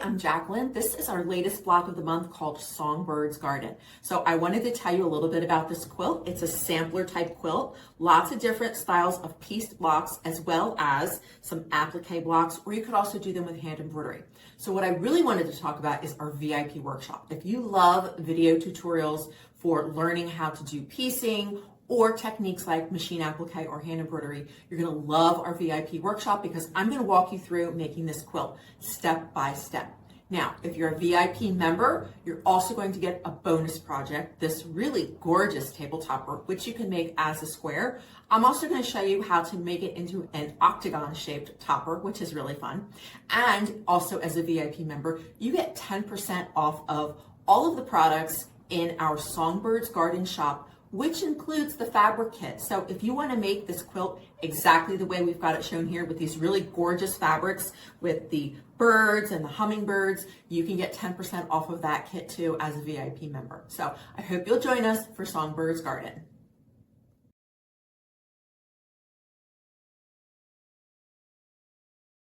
I'm Jacqueline. This is our latest block of the month called Songbird's Garden. So I wanted to tell you a little bit about this quilt. It's a sampler type quilt, lots of different styles of pieced blocks as well as some applique blocks, or you could also do them with hand embroidery. So what I really wanted to talk about is our VIP workshop. If you love video tutorials for learning how to do piecing or techniques like machine applique or hand embroidery, you're gonna love our VIP workshop because I'm gonna walk you through making this quilt step by step. Now, if you're a VIP member, you're also going to get a bonus project, this really gorgeous table topper, which you can make as a square. I'm also gonna show you how to make it into an octagon shaped topper, which is really fun. And also as a VIP member, you get 10% off of all of the products in our Songbird's Garden shop, which includes the fabric kit. So if you want to make this quilt exactly the way we've got it shown here with these really gorgeous fabrics with the birds and the hummingbirds, you can get 10% off of that kit too as a VIP member. So I hope you'll join us for Songbird's Garden.